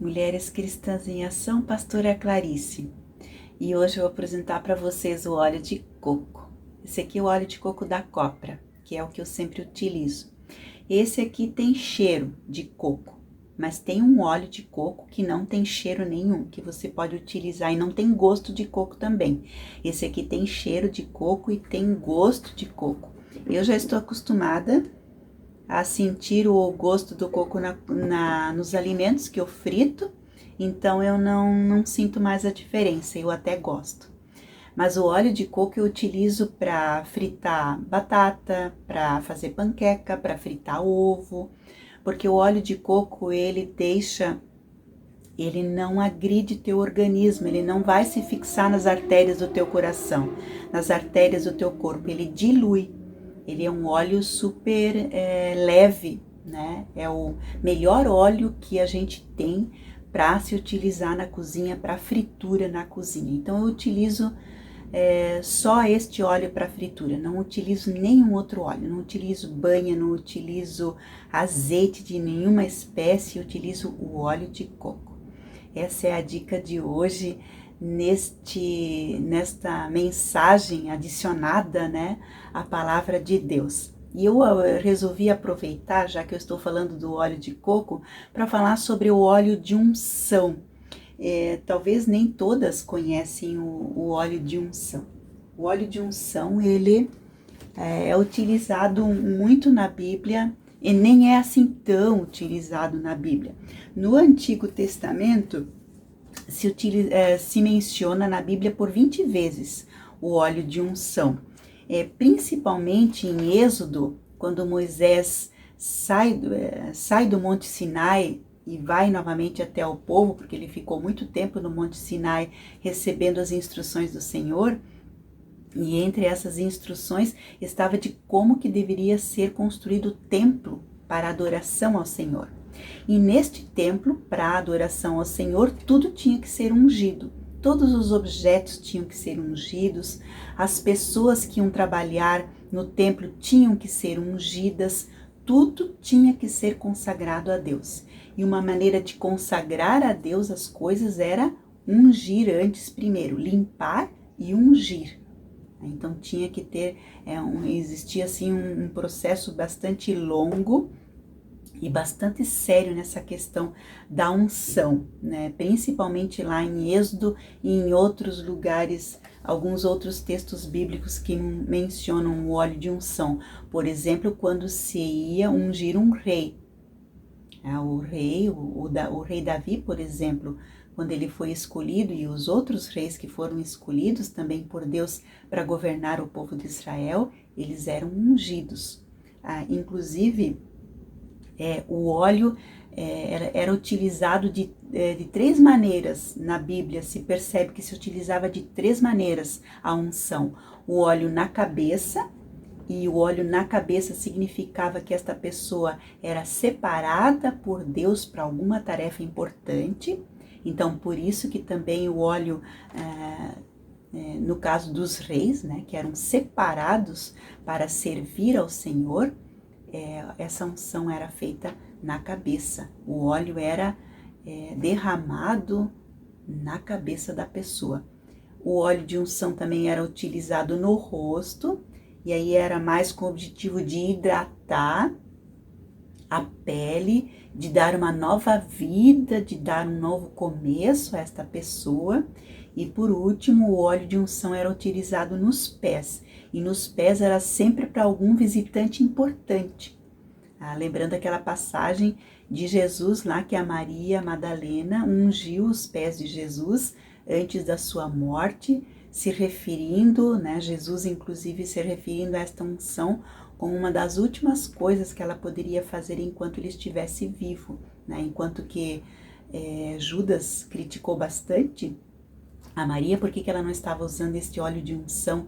Mulheres Cristãs em Ação, Pastora Clarice. E hoje eu vou apresentar para vocês o óleo de coco. Esse aqui é o óleo de coco da Copra, que é o que eu sempre utilizo. Esse aqui tem cheiro de coco, mas tem um óleo de coco que não tem cheiro nenhum, que você pode utilizar e não tem gosto de coco também. Esse aqui tem cheiro de coco e tem gosto de coco. Eu já estou acostumada a sentir o gosto do coco nos alimentos que eu frito, então eu não sinto mais a diferença, eu até gosto. Mas o óleo de coco eu utilizo para fritar batata, para fazer panqueca, para fritar ovo, porque o óleo de coco ele não agride teu organismo, ele não vai se fixar nas artérias do teu coração, nas artérias do teu corpo, ele dilui. Ele é um óleo super leve, né? É o melhor óleo que a gente tem para se utilizar na cozinha, para fritura na cozinha. Então eu utilizo só este óleo para fritura, não utilizo nenhum outro óleo, não utilizo banha, não utilizo azeite de nenhuma espécie, utilizo o óleo de coco. Essa é a dica de hoje, nesta mensagem adicionada, né, à palavra de Deus. E eu resolvi aproveitar, já que eu estou falando do óleo de coco, para falar sobre o óleo de unção. Talvez nem todas conhecem o óleo de unção. O óleo de unção, ele é utilizado muito na Bíblia e nem é assim tão utilizado na Bíblia. No Antigo Testamento, se menciona na Bíblia por 20 vezes o óleo de unção. Principalmente em Êxodo, quando Moisés sai do Monte Sinai e vai novamente até o povo, porque ele ficou muito tempo no Monte Sinai recebendo as instruções do Senhor, e entre essas instruções estava de como que deveria ser construído o templo para adoração ao Senhor. E neste templo, para adoração ao Senhor, tudo tinha que ser ungido. Todos os objetos tinham que ser ungidos, as pessoas que iam trabalhar no templo tinham que ser ungidas, tudo tinha que ser consagrado a Deus. E uma maneira de consagrar a Deus as coisas era ungir antes primeiro, limpar e ungir. Então tinha que ter, existia assim um processo bastante longo e bastante sério nessa questão da unção, né? Principalmente lá em Êxodo e em outros lugares, alguns outros textos bíblicos que mencionam o óleo de unção. Por exemplo, quando se ia ungir um rei. O rei Davi, por exemplo, quando ele foi escolhido, e os outros reis que foram escolhidos também por Deus para governar o povo de Israel, eles eram ungidos. Inclusive, o óleo era utilizado de 3 maneiras na Bíblia, se percebe que se utilizava de 3 maneiras a unção. O óleo na cabeça, e o óleo na cabeça significava que esta pessoa era separada por Deus para alguma tarefa importante. Então, por isso que também o óleo, no caso dos reis, né, que eram separados para servir ao Senhor, essa unção era feita na cabeça. O óleo era derramado na cabeça da pessoa. O óleo de unção também era utilizado no rosto, e aí era mais com o objetivo de hidratar a pele, de dar uma nova vida, de dar um novo começo a esta pessoa. E por último, o óleo de unção era utilizado nos pés, e nos pés era sempre para algum visitante importante. Lembrando aquela passagem de Jesus lá, que a Maria Madalena ungiu os pés de Jesus antes da sua morte, se referindo, né, Jesus inclusive se referindo a esta unção como uma das últimas coisas que ela poderia fazer enquanto ele estivesse vivo, né? Enquanto que Judas criticou bastante a Maria, por que ela não estava usando este óleo de unção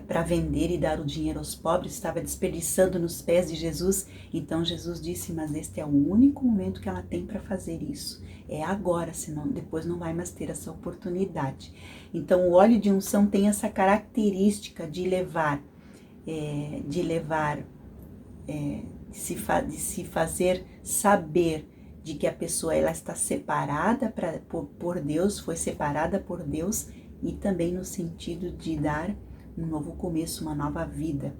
para vender e dar o dinheiro aos pobres, estava desperdiçando nos pés de Jesus. Então Jesus disse, mas este é o único momento que ela tem para fazer isso, é agora, senão depois não vai mais ter essa oportunidade. Então o óleo de unção tem essa característica de se fazer saber de que a pessoa ela está separada por Deus, foi separada por Deus, e também no sentido de dar um novo começo, uma nova vida.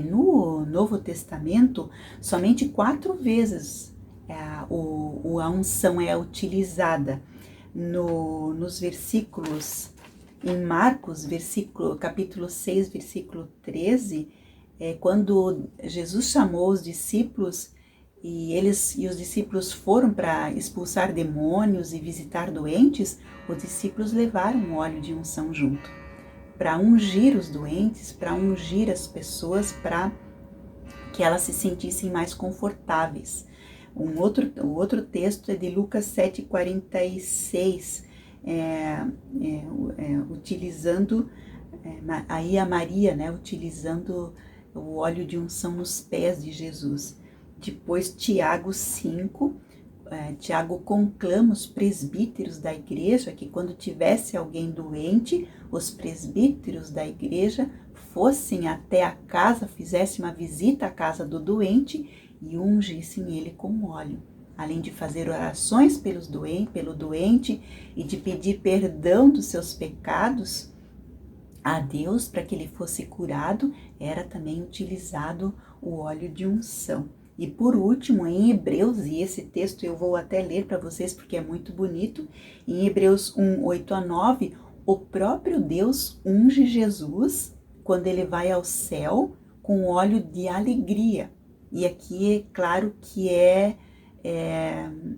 No Novo Testamento, somente 4 vezes a unção é utilizada. Nos versículos, em Marcos, capítulo 6, versículo 13, quando Jesus chamou os discípulos e os discípulos foram para expulsar demônios e visitar doentes, os discípulos levaram um óleo de unção junto, para ungir os doentes, para ungir as pessoas, para que elas se sentissem mais confortáveis. O outro texto é de Lucas 7,46, utilizando, aí a Maria, né, utilizando o óleo de unção nos pés de Jesus. Depois Tiago 5, Tiago conclama os presbíteros da igreja que quando tivesse alguém doente, os presbíteros da igreja fossem até a casa, fizessem uma visita à casa do doente e ungissem ele com óleo. Além de fazer orações pelo doente e de pedir perdão dos seus pecados a Deus para que ele fosse curado, era também utilizado o óleo de unção. E por último, em Hebreus, e esse texto eu vou até ler para vocês porque é muito bonito, em Hebreus 1, 8-9, o próprio Deus unge Jesus quando ele vai ao céu com óleo de alegria. E aqui é claro que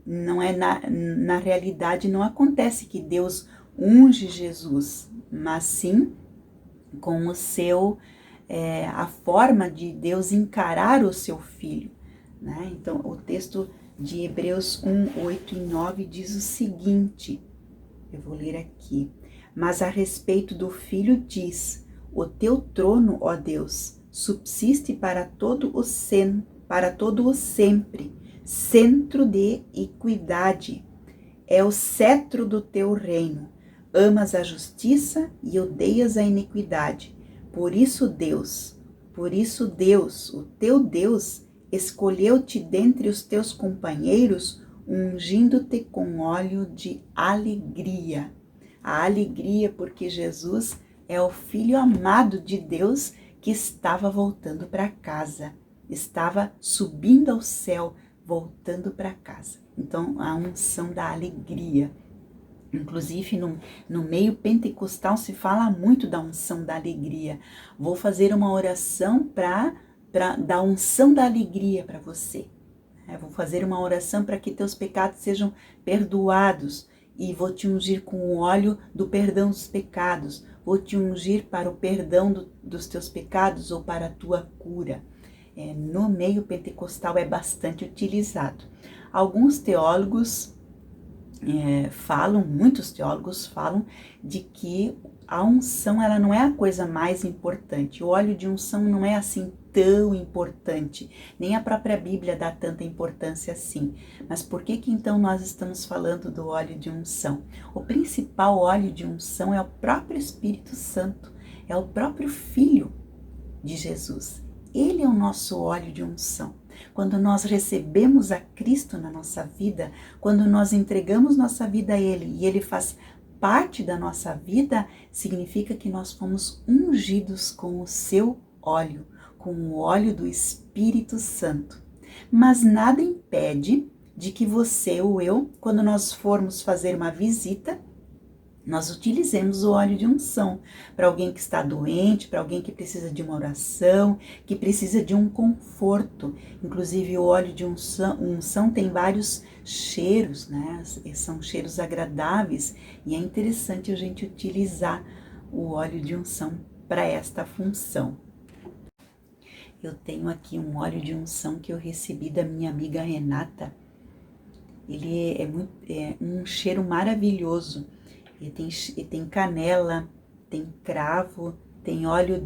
não é na realidade, não acontece que Deus unge Jesus, mas sim com a forma de Deus encarar o seu filho. Né? Então, o texto de Hebreus 1, 8 e 9 diz o seguinte, eu vou ler aqui. Mas a respeito do Filho diz, o teu trono, ó Deus, subsiste para todo o sempre, centro de equidade. É o cetro do teu reino. Amas a justiça e odeias a iniquidade. Por isso Deus, o teu Deus, escolheu-te dentre os teus companheiros, ungindo-te com óleo de alegria. A alegria porque Jesus é o Filho amado de Deus que estava voltando para casa, estava subindo ao céu, voltando para casa. Então, a unção da alegria. Inclusive, no meio pentecostal se fala muito da unção da alegria. Vou fazer uma oração para dar unção da alegria para você. Vou fazer uma oração para que teus pecados sejam perdoados e vou te ungir com o óleo do perdão dos pecados. Vou te ungir para o perdão dos teus pecados ou para a tua cura. No meio pentecostal é bastante utilizado. Alguns teólogos muitos teólogos falam de que a unção ela não é a coisa mais importante. O óleo de unção não é assim tão importante, nem a própria Bíblia dá tanta importância assim. Mas por que então nós estamos falando do óleo de unção? O principal óleo de unção é o próprio Espírito Santo, é o próprio Filho de Jesus. Ele é o nosso óleo de unção. Quando nós recebemos a Cristo na nossa vida, quando nós entregamos nossa vida a Ele e Ele faz parte da nossa vida, significa que nós fomos ungidos com o seu óleo, com o óleo do Espírito Santo. Mas nada impede de que você ou eu, quando nós formos fazer uma visita, nós utilizemos o óleo de unção para alguém que está doente, para alguém que precisa de uma oração, que precisa de um conforto. Inclusive o óleo de unção tem vários cheiros, né? São cheiros agradáveis e é interessante a gente utilizar o óleo de unção para esta função. Eu tenho aqui um óleo de unção que eu recebi da minha amiga Renata. Ele é um cheiro maravilhoso. Ele tem canela, tem cravo, tem óleo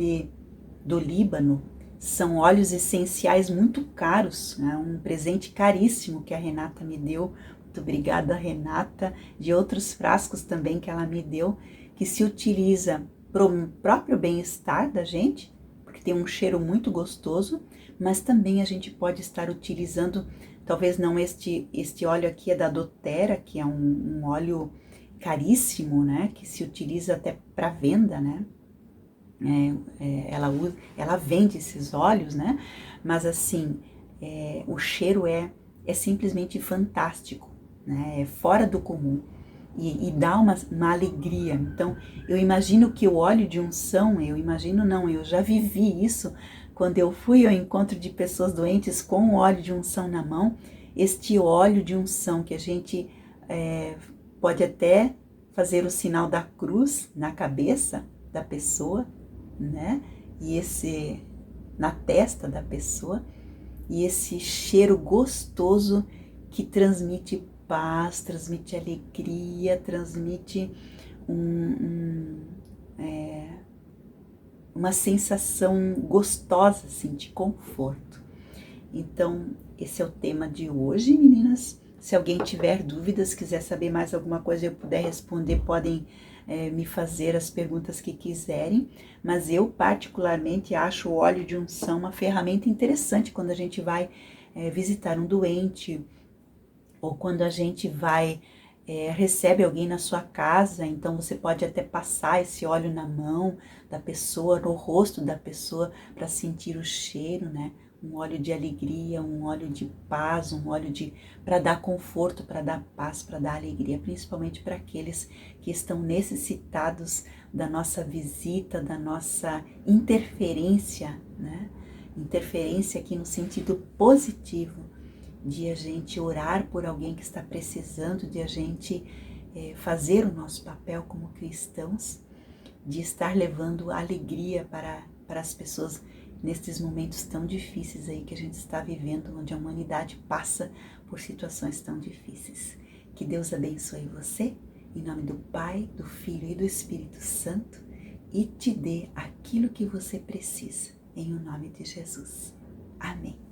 do Líbano. São óleos essenciais muito caros, né? Um presente caríssimo que a Renata me deu. Muito obrigada, Renata. De outros frascos também que ela me deu, que se utiliza para o próprio bem-estar da gente, porque tem um cheiro muito gostoso, mas também a gente pode estar utilizando, talvez não este óleo aqui é da doTERRA, que é um óleo caríssimo, né, que se utiliza até para venda, né, ela vende esses óleos, né, mas assim, o cheiro é simplesmente fantástico, né, é fora do comum. E dá uma alegria. Então, eu imagino que o óleo de unção, eu já vivi isso quando eu fui ao encontro de pessoas doentes com o óleo de unção na mão. Este óleo de unção que a gente pode até fazer o sinal da cruz na cabeça da pessoa, né? E na testa da pessoa, e esse cheiro gostoso que transmite paz, transmite alegria, transmite uma sensação gostosa, assim, de conforto. Então, esse é o tema de hoje, meninas. Se alguém tiver dúvidas, quiser saber mais alguma coisa e eu puder responder, podem me fazer as perguntas que quiserem. Mas eu, particularmente, acho o óleo de unção uma ferramenta interessante quando a gente vai visitar um doente, ou quando a gente recebe alguém na sua casa. Então você pode até passar esse óleo na mão da pessoa, no rosto da pessoa, para sentir o cheiro, né? Um óleo de alegria, um óleo de paz, um óleo para dar conforto, para dar paz, para dar alegria, principalmente para aqueles que estão necessitados da nossa visita, da nossa interferência, né? Interferência aqui no sentido positivo, de a gente orar por alguém que está precisando, de a gente fazer o nosso papel como cristãos, de estar levando alegria para as pessoas nestes momentos tão difíceis aí que a gente está vivendo, onde a humanidade passa por situações tão difíceis. Que Deus abençoe você, em nome do Pai, do Filho e do Espírito Santo, e te dê aquilo que você precisa, em o nome de Jesus. Amém.